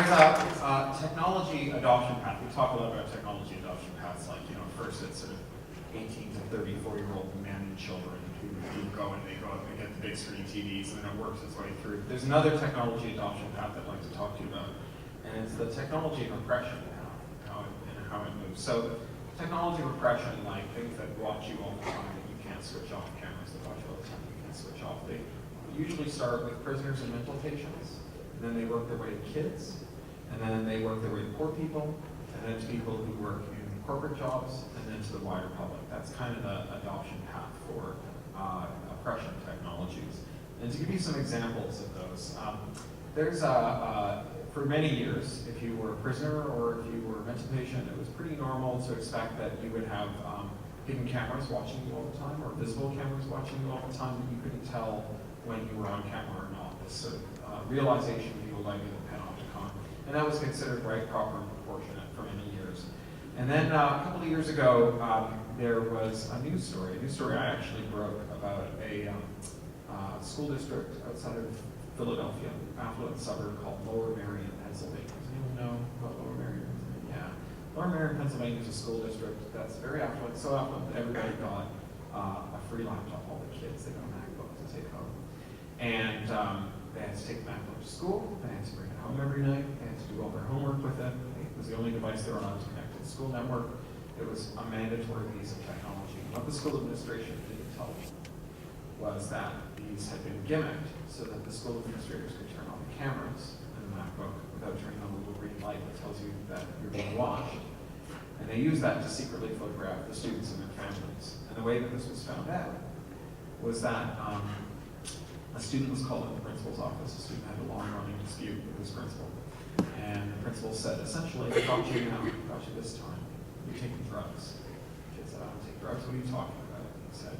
there's a technology adoption path. We talk a lot about technology adoption paths, like, first it's sort of 18 to 34-year-old men and children who go and they get the big screen TVs, and then it works its way through. There's another technology adoption path I'd like to talk to you about, and it's the technology repression path, how it moves. So technology repression, like things that watch you all the time, that you can't switch off, cameras that watch you all the time, you can't switch off. They usually start with prisoners and mental patients, and then they work their way to kids, and then they work their way to poor people, and then to people who work in corporate jobs, and then to the wider public. That's kind of the adoption path for oppression technologies. And to give you some examples of those, there's for many years, if you were a prisoner or if you were a mental patient, it was pretty normal to expect that you would have hidden cameras watching you all the time, or visible cameras watching you all the time, that you couldn't tell when you were on camera or not. This sort of realization fueled by the panopticon. And that was considered right, proper, and proportionate for many years. And then a couple of years ago, there was a news story I actually broke about a school district outside of Philadelphia, affluent suburb called Lower Merion, Pennsylvania. Does anyone know about Lower Merion? Yeah. Lower Merion, Pennsylvania is a school district that's very affluent, so affluent that everybody got a free laptop, all the kids. They got a MacBook to take home. And they had to take the MacBook to school, they had to bring it home every night, they had to do all their homework with it. It was the only device they were allowed to connect to the school network. It was a mandatory piece of technology. What the school administration didn't tell them was that these had been gimmicked so that the school administrators could turn on the cameras in the MacBook without turning on the little green light that tells you that you're being watched. And they used that to secretly photograph the students and their families. And the way that this was found out was that a student was called in the principal's office. The student had a long-running dispute with his principal. And the principal said, essentially, I got you now, got you this time. You're taking drugs. The kid said, I don't take drugs. What are you talking about? He said,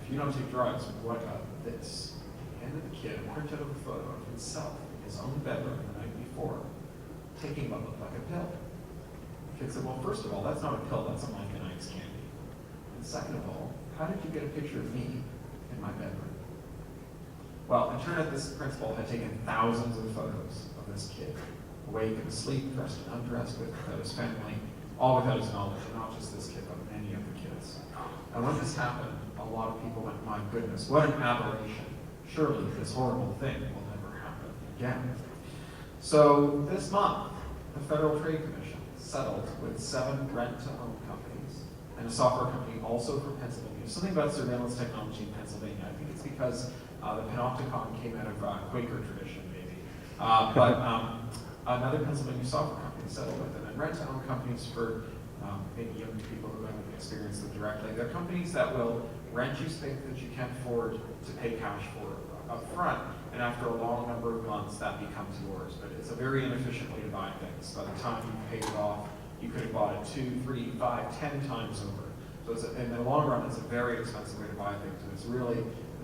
if you don't take drugs, what about this? He handed the kid a printout of a photo of himself in his own bedroom the night before, taking what looked like a pill. The kid said, well, first of all, that's not a pill, that's a Mike and Ike's candy. And second of all, how did you get a picture of me in my bedroom? Well, it turned out this principal had taken thousands of photos of this kid, awake and asleep, dressed and undressed, without his family, all without his knowledge, and not just this kid, but many other kids. And when this happened, a lot of people went, my goodness, what an aberration. Surely this horrible thing will never happen again. So this month, the Federal Trade Commission settled with 7 rent-to-own companies and a software company also from Pennsylvania. Something about surveillance technology in Pennsylvania. I think it's because the Panopticon came out of Quaker tradition, maybe. Another Pennsylvania software company settled with them, and rent-to-own companies for maybe young people who haven't experienced them directly. They're companies that will rent you space that you can't afford to pay cash for up front, and after a long number of months, that becomes yours. But it's a very inefficient way to buy things. By the time you paid it off, you could have bought it 2, 3, 5, 10 times over. So in the long run, it's a very expensive way to buy things, and it's really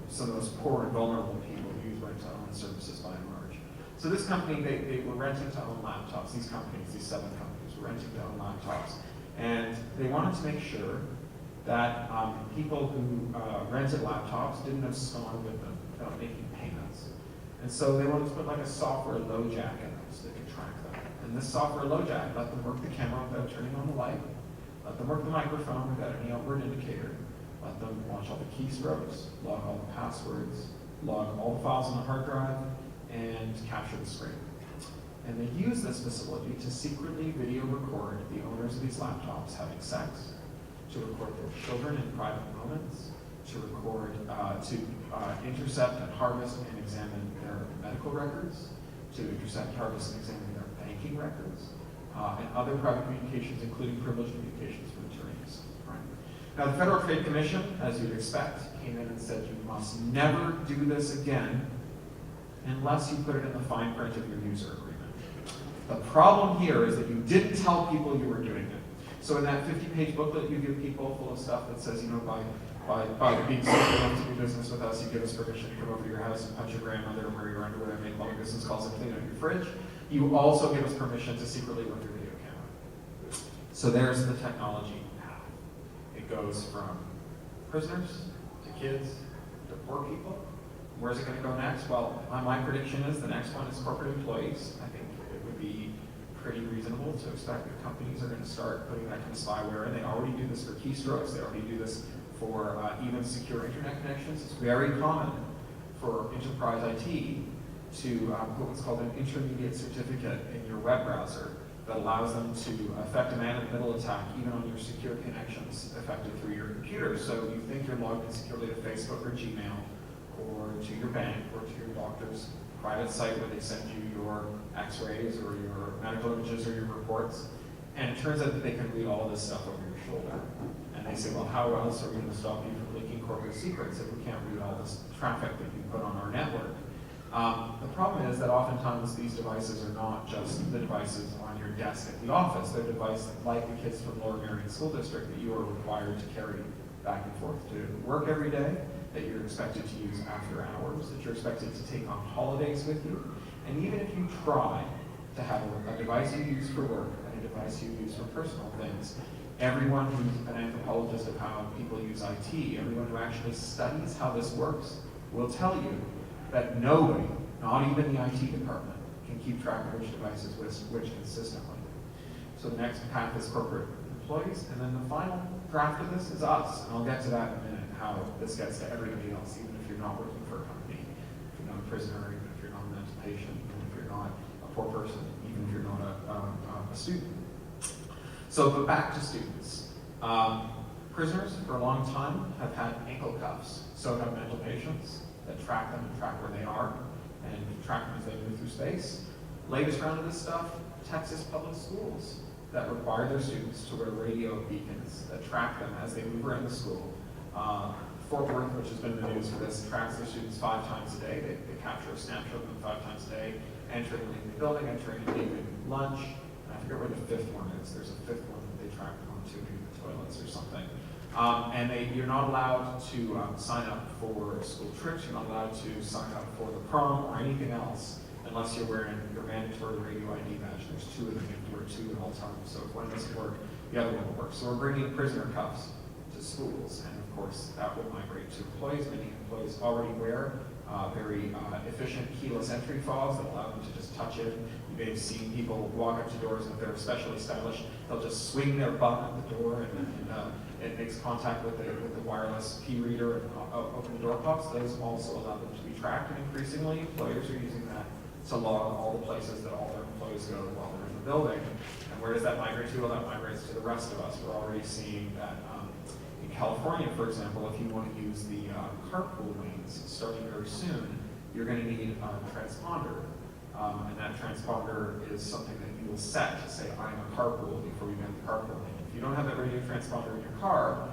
some of those poor and vulnerable people who use rent-to-own services by and large. So this company, they were renting to own laptops. These companies, these 7 companies, were renting to own laptops. And they wanted to make sure that people who rented laptops didn't abscond with them without making payments. And so they wanted to put like a software LoJack in them so they could track them. And this software LoJack let them work the camera without turning on the light, let them work the microphone without any outward indicator, let them watch all the keystrokes, log all the passwords, log all the files on the hard drive, and capture the screen. And they use this facility to secretly video record the owners of these laptops having sex, to record their children in private moments, to record, intercept and harvest and examine their medical records, to intercept, harvest, and examine their banking records, and other private communications, including privileged communications from attorneys. Right? Now, the Federal Trade Commission, as you'd expect, came in and said, you must never do this again unless you put it in the fine print of your user agreement. The problem here is that you didn't tell people you were doing it. So in that 50-page booklet you give people full of stuff that says, by being so willing to do business with us, you give us permission to come over to your house and punch your grandmother and wear your underwear and make long distance calls and clean out your fridge. You also give us permission to secretly run your video camera. So there's the technology path. It goes from prisoners to kids to poor people. Where's it going to go next? Well, my prediction is the next one is corporate employees. I think it would be pretty reasonable to expect that companies are going to start putting that kind of spyware in. They already do this for keystrokes. They already do this for even secure internet connections. It's very common for enterprise IT to put what's called an intermediate certificate in your web browser that allows them to effect a man-in-the-middle attack even on your secure connections effected through your computer. So you think you're logged in securely to Facebook or Gmail or to your bank or to your doctor's private site where they send you your x-rays or your medical images or your reports. And it turns out that they can read all this stuff over your shoulder. And they say, well, how else are we going to stop you from leaking corporate secrets if we can't read all this traffic that you put on our network? The problem is that oftentimes these devices are not just the devices on your desk at the office. They're devices like the kids from Lower Merion School District that you are required to carry back and forth to work every day, that you're expected to use after hours, that you're expected to take on holidays with you. And even if you try to have a device you use for work and a device you use for personal things, everyone who's an anthropologist of how people use IT, everyone who actually studies how this works, will tell you that nobody, not even the IT department, can keep track of which devices which consistently. So the next path is corporate employees, and then the final draft of this is us. And I'll get to that in a minute, how this gets to everybody else, even if you're not working for a company, if you're not a prisoner, even if you're not a mental patient, even if you're not a poor person, even if you're not a student. So, but back to students. Prisoners, for a long time, have had ankle cuffs. So have mental patients that track them and track where they are and track them as they move through space. Latest round of this stuff, Texas public schools that require their students to wear radio beacons that track them as they move around the school. Fort Worth, which has been in the news for this, tracks their students 5 times a day. They capture a snapshot of them 5 times a day, entering and leaving the building, entering and leaving lunch. And I forget where the 5th one is. There's a 5th one that they track them onto in the toilets or something. And you're not allowed to sign up for school trips. You're not allowed to sign up for the prom or anything else unless you're wearing your mandatory radio ID badge. There's 2 of them. You have to wear 2 at all times. So if one doesn't work, the other one will work. So we're bringing prisoner cuffs to schools, and of course that will migrate to employees. Many employees already wear very efficient keyless entry fobs that allow them to just touch it. You may have seen people walk up to doors, and if they're especially stylish, they'll just swing their button at the door, and it makes contact with the wireless key reader and open the door pops. Those also allow them to be tracked, and increasingly employers are using that to log all the places that all their employees go while they're in the building. And where does that migrate to? Well, that migrates to the rest of us. We're already seeing that in California, for example, if you want to use the carpool lanes starting very soon, you're going to need a transponder. And that transponder is something that you will set to say, I'm a carpool before you get the carpool lane. If you don't have that radio transponder in your car,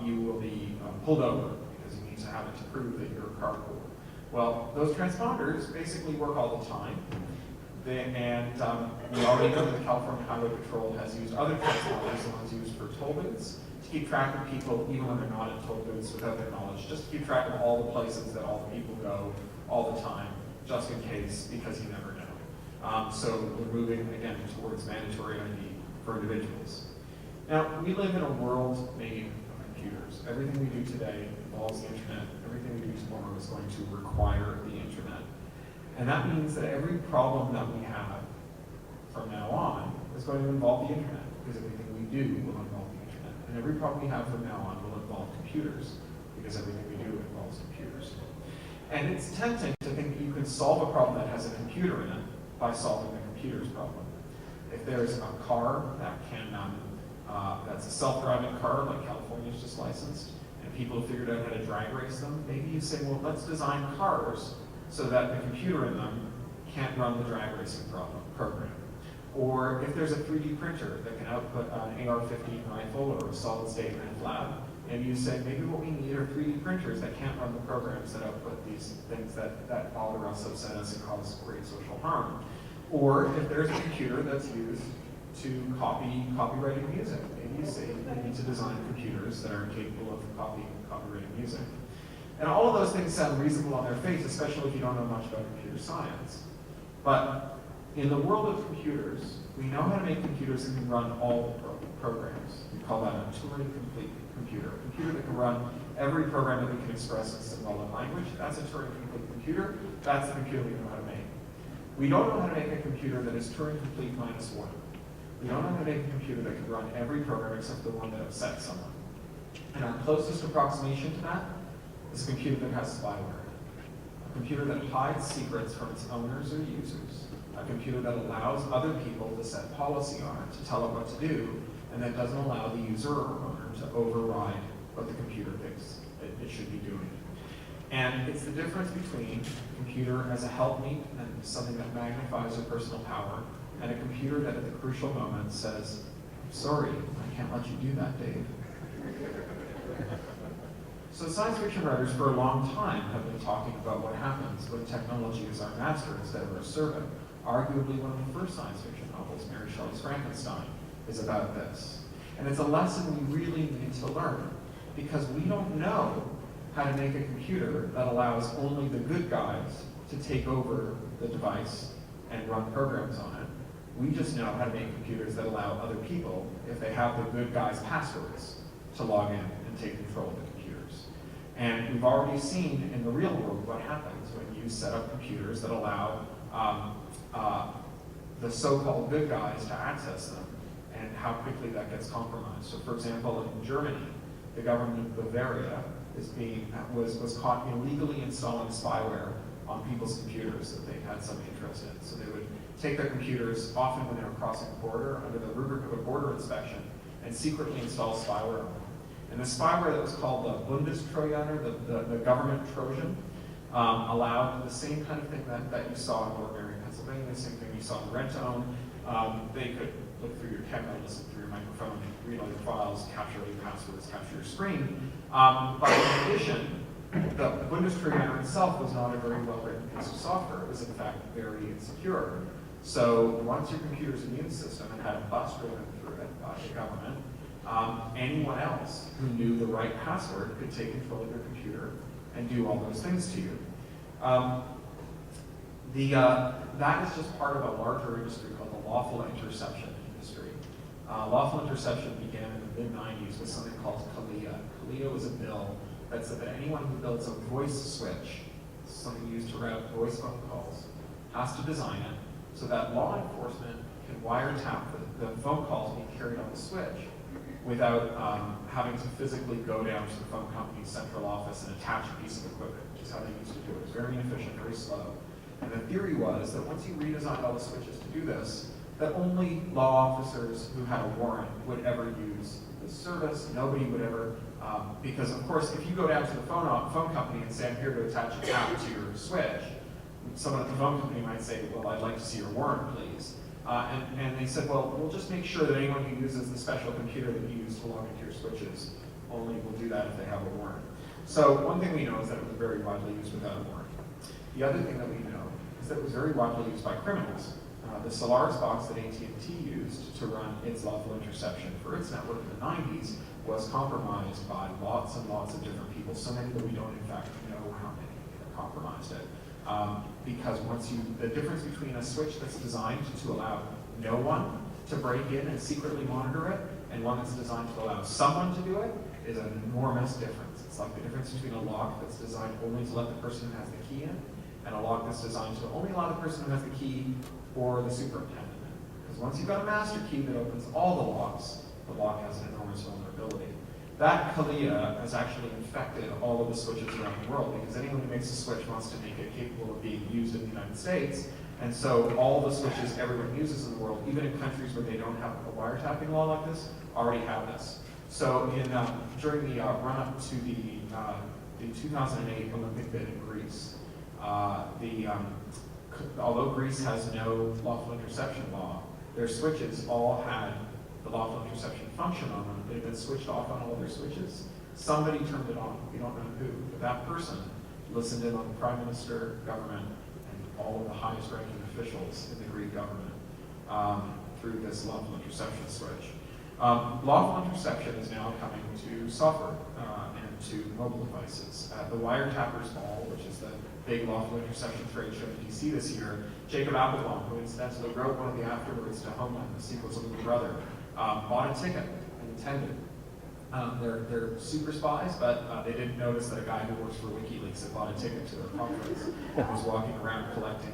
you will be pulled over because you need to have it to prove that you're a carpool. Well, those transponders basically work all the time. We already know that the California Highway Patrol has used other transponders, the ones used for toll booths, to keep track of people even when they're not in toll booths without their knowledge, just to keep track of all the places that all the people go all the time, just in case, because you never know. So we're moving, again, towards mandatory ID for individuals. Now, we live in a world made of computers. Everything we do today involves the internet. Everything we do tomorrow is going to require the internet. And that means that every problem that we have from now on is going to involve the internet, because everything we do will involve the internet. And every problem we have from now on will involve computers, because everything we do involves computers. And it's tempting to think that you can solve a problem that has a computer in it by solving the computer's problem. If there's a car that can, that's a self-driving car, like California's just licensed, and people have figured out how to drag race them, maybe you say, well, let's design cars so that the computer in them can't run the drag racing program. Or if there's a 3D printer that can output an AR-15 rifle or a solid-state meth lab, and you say, maybe what we need are 3D printers that can't run the programs that output these things that bother us, upset us, and cause great social harm. Or if there's a computer that's used to copyrighting music, maybe you say we need to design computers that are capable of copyrighting music. And all of those things sound reasonable on their face, especially if you don't know much about computer science. But in the world of computers, we know how to make computers that can run all the programs. We call that a Turing-complete computer. A computer that can run every program that we can express in symbolic language. That's a Turing-complete computer. That's the computer we know how to make. We don't know how to make a computer that is Turing complete -1. We don't know how to make a computer that can run every program except the one that upsets someone. And our closest approximation to that is a computer that has spyware. A computer that hides secrets from its owners or users. A computer that allows other people to set policy on it, to tell it what to do, and that doesn't allow the user or owner to override what the computer thinks it should be doing. And it's the difference between a computer as a helpmeet and something that magnifies your personal power, and a computer that at the crucial moment says, sorry, I can't let you do that, Dave. So science fiction writers for a long time have been talking about what happens when technology is our master instead of our servant. Arguably one of the first science fiction novels, Mary Shelley's Frankenstein, is about this. And it's a lesson we really need to learn, because we don't know how to make a computer that allows only the good guys to take over the device and run programs on it. We just know how to make computers that allow other people, if they have the good guys' passwords, to log in and take control of the computers. And we've already seen in the real world what happens when you set up computers that allow the so-called good guys to access them, and how quickly that gets compromised. So for example, in Germany, the government of Bavaria was caught illegally installing spyware on people's computers that they had some interest in. So they would take their computers, often when they were crossing a border, under the rubric of a border inspection, and secretly install spyware on them. And the spyware that was called the Bundestrojaner, the government Trojan, allowed the same kind of thing that you saw in Ordinary Pennsylvania, the same thing you saw in Rent-to-Own. They could look through your camera, listen through your microphone, read all your files, capture all your passwords, capture your screen. But in addition, the Bundestrojaner itself was not a very well-written piece of software. It was in fact very insecure. So once your computer's immune system had a bus driven through it by the government, anyone else who knew the right password could take control of your computer and do all those things to you. That is just part of a larger industry called the lawful interception industry. Lawful interception began in the mid-90s with something called CALIA. CALIA was a bill that said that anyone who builds a voice switch, something used to route voice phone calls, has to design it so that law enforcement can wiretap the phone calls being carried on the switch without having to physically go down to the phone company's central office and attach a piece of equipment, which is how they used to do it. It was very inefficient, very slow. And the theory was that once you redesigned all the switches to do this, that only law officers who had a warrant would ever use this service. Nobody would ever, because of course, if you go down to the phone company and say, I'm here to attach a tap to your switch, someone at the phone company might say, well, I'd like to see your warrant, please. And they said, well, we'll just make sure that anyone who uses the special computer that you use to log into your switches only will do that if they have a warrant. So one thing we know is that it was very widely used without a warrant. The other thing that we know is that it was very widely used by criminals. The Solaris box that AT&T used to run its lawful interception for its network in the 90s was compromised by lots and lots of different people, so many that we don't in fact know how many compromised it. Because the difference between a switch that's designed to allow no one to break in and secretly monitor it, and one that's designed to allow someone to do it, is an enormous difference. It's like the difference between a lock that's designed only to let the person who has the key in, and a lock that's designed to only allow the person who has the key or the superintendent in. Because once you've got a master key that opens all the locks, the lock has an enormous vulnerability. That CALIA has actually infected all of the switches around the world, because anyone who makes a switch wants to make it capable of being used in the United States. And so all the switches everyone uses in the world, even in countries where they don't have a wiretapping law like this, already have this. So during the run-up to the 2008 Olympic bid in Greece, although Greece has no lawful interception law, their switches all had the lawful interception function on them. They've been switched off on all their switches. Somebody turned it on. We don't know who, but that person listened in on the prime minister, government, and all of the highest ranking officials in the Greek government through this lawful interception switch. Lawful interception is now coming to software and to mobile devices. At the Wiretappers Ball, which is the big lawful interception trade show in DC this year, Jacob Applebaum, who incidentally wrote one of the afterwords to Homeland, the sequels of Little Brother, bought a ticket and attended. They're super spies, but they didn't notice that a guy who works for WikiLeaks had bought a ticket to their conference and was walking around collecting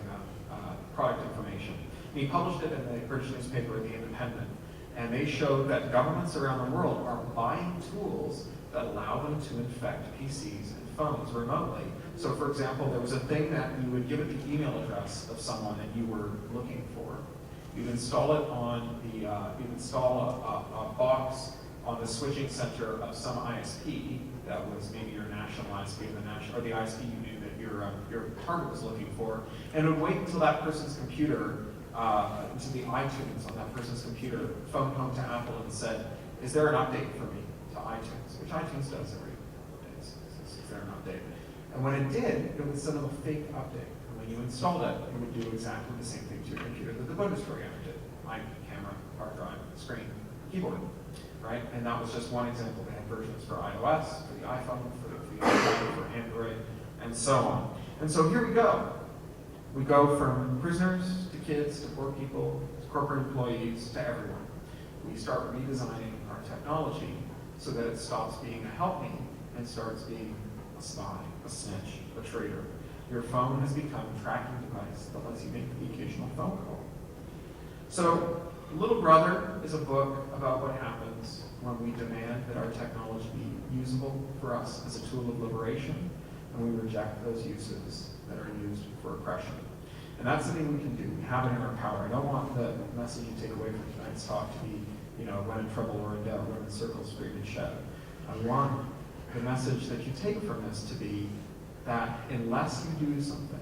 product information. And he published it in the British newspaper, The Independent. And they showed that governments around the world are buying tools that allow them to infect PCs and phones remotely. So for example, there was a thing that you would give it the email address of someone that you were looking for. You'd install it on the, you'd install a box on the switching center of some ISP that was maybe your national ISP or the ISP you knew that your target was looking for, and it would wait until that person's computer, to the iTunes on that person's computer, phoned home to Apple and said, is there an update for me to iTunes? Which iTunes does every couple of days. Is there an update? And when it did, it would send them a fake update. And when you installed it, it would do exactly the same thing to your computer that the Bundesprogramm did. Mic, camera, hard drive, screen, keyboard, right? And that was just one example. They had versions for iOS, for the iPhone, for the iPhone, for Android, and so on. And so here we go. We go from prisoners to kids to poor people to corporate employees to everyone. We start redesigning our technology so that it stops being a helpmeet and starts being a spy, a snitch, a traitor. Your phone has become a tracking device that lets you make the occasional phone call. So, Little Brother is a book about what happens when we demand that our technology be usable for us as a tool of liberation, and we reject those uses that are used for oppression. And that's something we can do. We have it in our power. I don't want the message you take away from tonight's talk to be, when in trouble or in doubt, when in circles, scream and shout. I want the message that you take from this to be that unless you do something,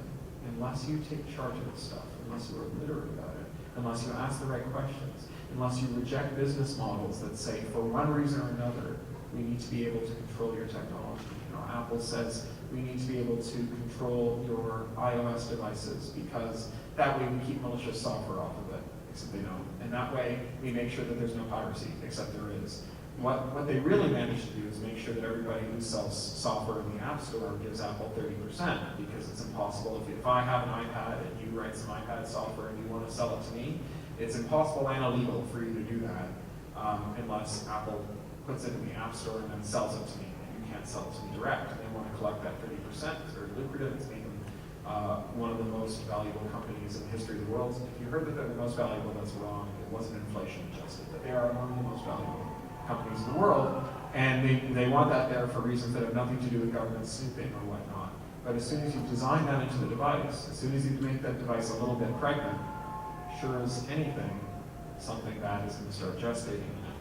unless you take charge of this stuff, unless you are literate about it, unless you ask the right questions, unless you reject business models that say, for one reason or another, we need to be able to control your technology. Apple says we need to be able to control your iOS devices because that way we keep malicious software off of it, except they don't. And that way we make sure that there's no piracy, except there is. What they really managed to do is make sure that everybody who sells software in the App Store gives Apple 30%, because it's impossible. If I have an iPad and you write some iPad software and you want to sell it to me, it's impossible and illegal for you to do that unless Apple puts it in the App Store and then sells it to me. Can't sell it to me direct, and they want to collect that 30%. It's very lucrative. It's made them one of the most valuable companies in the history of the world. If you heard that they're the most valuable, that's wrong. It wasn't inflation adjusted, but they are one of the most valuable companies in the world, and they want that there for reasons that have nothing to do with government snooping or whatnot. But as soon as you design that into the device, as soon as you make that device a little bit pregnant, sure as anything, something bad is going to start gestating in it.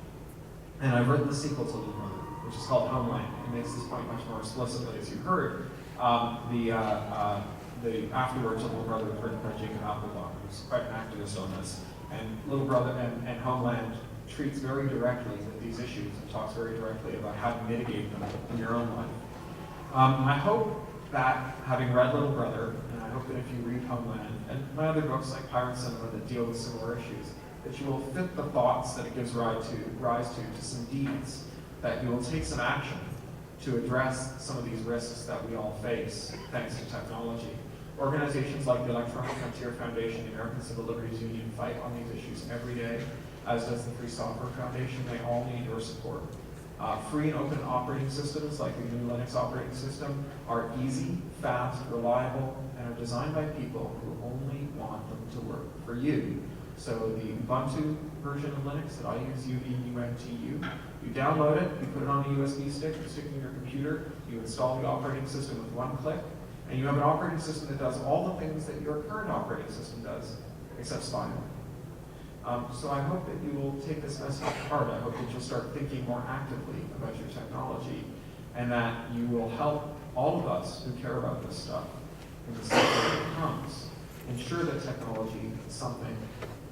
And I've written the sequel to Little Brother, which is called Homeland. It makes this point much more explicitly, as you heard. The afterwards of Little Brother was written by Jacob Applebaum, who's quite an activist on this. And Little Brother and Homeland treats very directly with these issues and talks very directly about how to mitigate them in your own life. I hope that, having read Little Brother, and I hope that if you read Homeland, and my other books like Pirate Cinema that deal with similar issues, that you will fit the thoughts that it gives rise to some deeds, that you will take some action to address some of these risks that we all face thanks to technology. Organizations like the Electronic Frontier Foundation, the American Civil Liberties Union fight on these issues every day, as does the Free Software Foundation. They all need your support. Free and open operating systems like the new Linux operating system are easy, fast, reliable, and are designed by people who only want them to work for you. So the Ubuntu version of Linux that I use, UBUNTU, you download it, you put it on a USB stick, you stick it in your computer, you install the operating system with one click, and you have an operating system that does all the things that your current operating system does, except spyware. So I hope that you will take this message to heart. I hope that you'll start thinking more actively about your technology, and that you will help all of us who care about this stuff in the cycle that comes ensure that technology is something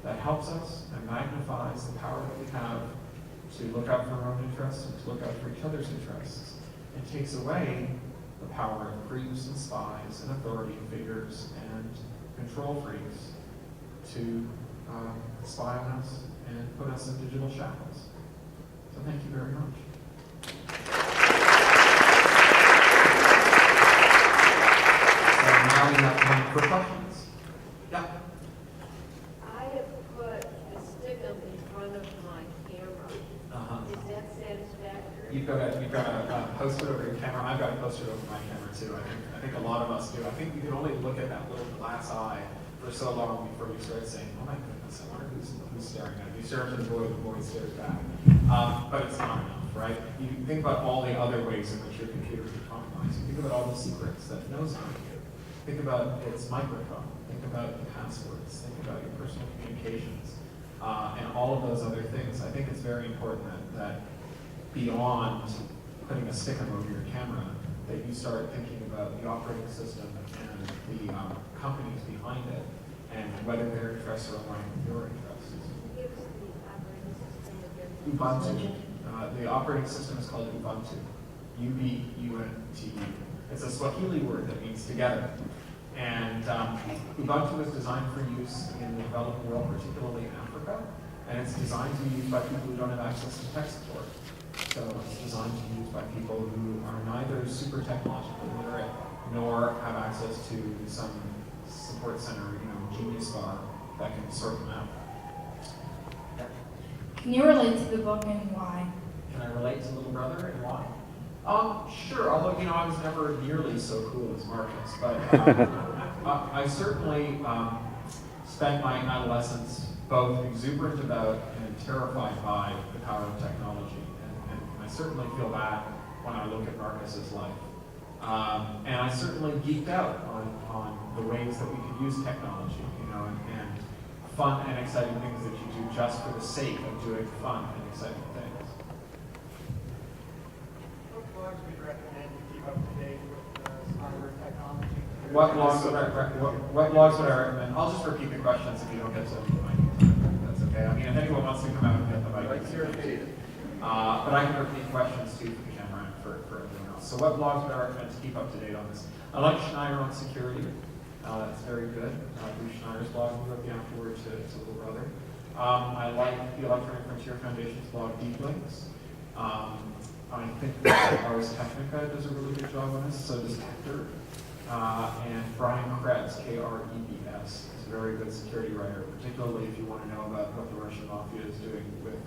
that helps us and magnifies the power that we have to look out for our own interests and to look out for each other's interests, and takes away the power of creeps and spies and authority figures and control freaks to spy on us and put us in digital shackles. So thank you very much. So now we have time for questions. Yeah. I have put a sticker in front of my camera. Is that satisfactory? You've got to post it over your camera. I've got to post it over my camera too. I think a lot of us do. I think you can only look at that little glass eye for so long before you start saying, oh my goodness, I wonder who's staring at me. You stare into the void stares back. But it's not enough, right? You think about all the other ways in which your computer can compromise. You think about all the secrets that it knows on you. Think about its microphone. Think about the passwords. Think about your personal communications. And all of those other things. I think it's very important that beyond putting a sticker over your camera, that you start thinking about the operating system and the companies behind it, and whether their interests are aligned with your interests. Give us the operating system again. Ubuntu. The operating system is called Ubuntu. U-B-U-N-T-U. It's a Swahili word that means together. And Ubuntu is designed for use in the developing world, particularly in Africa, and it's designed to be used by people who don't have access to tech support. So it's designed to be used by people who are neither super technologically literate nor have access to some support center, genius bar that can sort them out. Can you relate to the book and why? Can I relate to Little Brother and why? Sure, although, I was never nearly so cool as Marcus, but I certainly spent my adolescence both exuberant about and terrified by the power of technology. And I certainly feel that when I look at Marcus's life. And I certainly geeked out on the ways that we could use technology, and fun and exciting things that you do just for the sake of doing fun and exciting things. What blogs would you recommend to keep up to date with cyber technology? What blogs would I recommend? I'll just repeat the questions if you don't get to my time. That's okay. I mean, if anyone wants to come out and get the mic, but I can repeat questions too for the camera and for everyone else. So what blogs would I recommend to keep up to date on this? I like Schneider on security. It's very good. Bruce Schneider's blog, we wrote the afterword to Little Brother. I like the Electronic Frontier Foundation's blog, Deep Links. I think that Ars Technica does a really good job on this, so does Hector. And Brian Krebs, K-R-E-B-S, is a very good security writer, particularly if you want to know about what the Russian mafia is doing with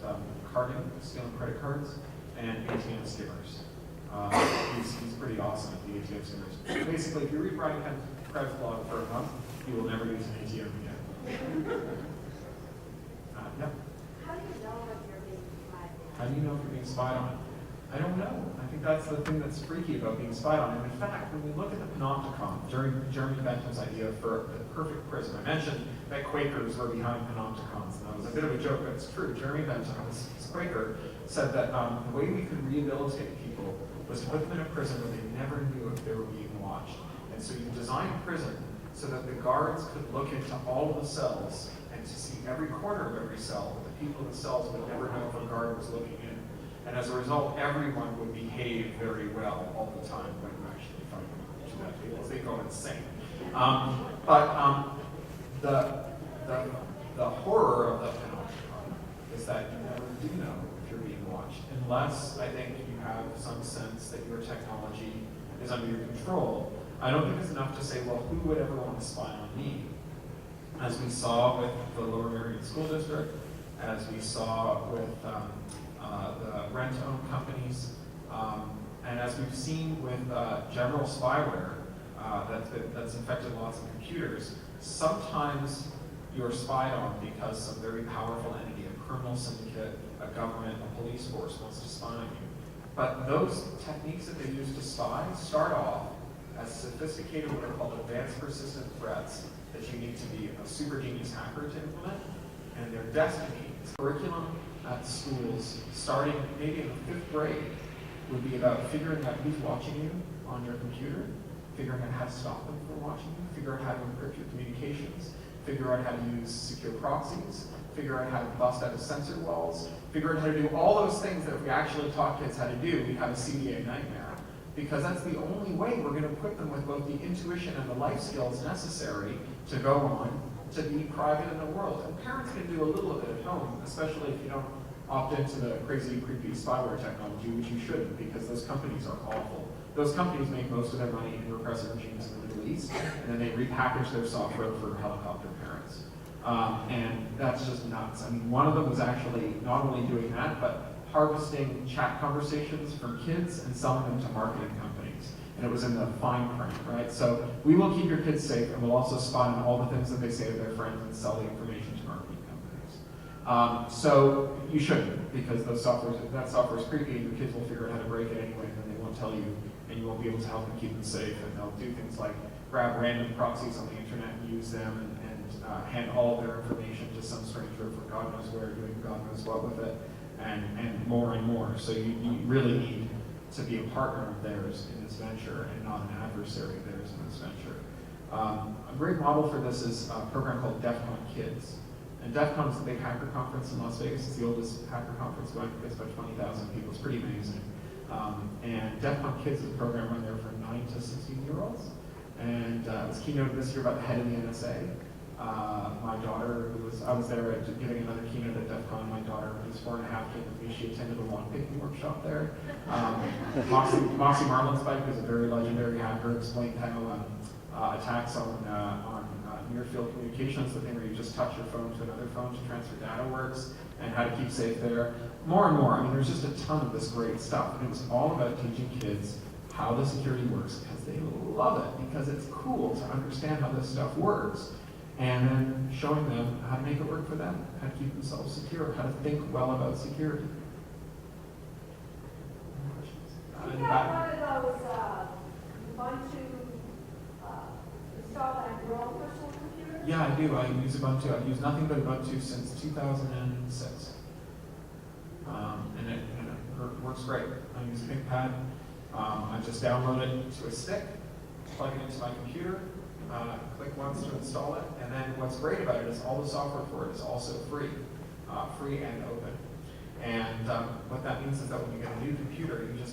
carding, stealing credit cards, and ATM skimmers. He's pretty awesome at the ATM skimmers. Basically, if you read Brian Krebs' blog for a month, you will never use an ATM again. Yep. How do you know if you're being spied on? How do you know if you're being spied on? I don't know. I think that's the thing that's freaky about being spied on. And in fact, when we look at the Panopticon, during Jeremy Bentham's idea for the perfect prison, I mentioned that Quakers were behind Panopticons, and that was a bit of a joke, but it's true. Jeremy Bentham, this Quaker, said that the way we could rehabilitate people was to put them in a prison where they never knew if they were being watched. And so you design a prison so that the guards could look into all of the cells and to see every corner of every cell, but the people in the cells would never know if a guard was looking in. And as a result, everyone would behave very well all the time when you actually find them to that people. They go insane. The horror of the Panopticon is that you never do know if you're being watched, unless I think you have some sense that your technology is under your control. I don't think it's enough to say, well, who would ever want to spy on me? As we saw with the Lower Merion School District, as we saw with the rent-own companies, and as we've seen with general spyware that's infected lots of computers, sometimes you're spied on because some very powerful entity, a criminal syndicate, a government, a police force wants to spy on you. But those techniques that they use to spy start off as sophisticated, what are called advanced persistent threats that you need to be a super genius hacker to implement. And their destiny, curriculum at schools, starting maybe in the 5th grade, would be about figuring out who's watching you on your computer, figuring out how to stop them from watching you, figure out how to encrypt your communications, figure out how to use secure proxies, figure out how to bust out of sensor walls, figure out how to do all those things that if we actually taught kids how to do, we'd have a CDA nightmare. Because that's the only way we're going to equip them with both the intuition and the life skills necessary to go on to be private in the world. And parents can do a little of it at home, especially if you don't opt into the crazy, creepy spyware technology, which you shouldn't, because those companies are awful. Those companies make most of their money in repressive regimes in the Middle East, and then they repackage their software for helicopter parents. And that's just nuts. I mean, one of them was actually not only doing that, but harvesting chat conversations from kids and selling them to marketing companies. and it was in the fine print, right? So we will keep your kids safe, and we'll also spy on all the things that they say to their friends and sell the information to marketing companies. So you shouldn't, because that software is creepy, and your kids will figure out how to break it anyway, and then they won't tell you, and you won't be able to help them keep them safe, and they'll do things like grab random proxies on the internet and use them, and hand all of their information to some stranger for God knows where, doing God knows what with it, and more and more. So you really need to be a partner of theirs in this venture and not an adversary of theirs in this venture. A great model for this is a program called DEF CON Kids. And DEF CON is the big hacker conference in Las Vegas. It's the oldest hacker conference going. It's about 20,000 people. It's pretty amazing. And DEF CON Kids is a program run there for 9 to 16-year-olds. And it was keynoted this year by the head of the NSA. My daughter, I was there giving another keynote at DEF CON. My daughter, who's 4.5, came with me. She attended a lawn picking workshop there. Moxie Marlinspike, who's a very legendary hacker, explained how attacks on near-field communications, the thing where you just touch your phone to another phone to transfer data works, and how to keep safe there. More and more. I mean, there's just a ton of this great stuff. And it was all about teaching kids how the security works, because they love it, because it's cool to understand how this stuff works. And then showing them how to make it work for them, how to keep themselves secure, how to think well about security. You got one of those Ubuntu installed on your own personal computer? Yeah, I do. I use Ubuntu. I've used nothing but Ubuntu since 2006. And it works great. I use a ThinkPad. I just download it to a stick, plug it into my computer, click once to install it, and then what's great about it is all the software for it is also free and open. And what that means is that when you get a new computer, you just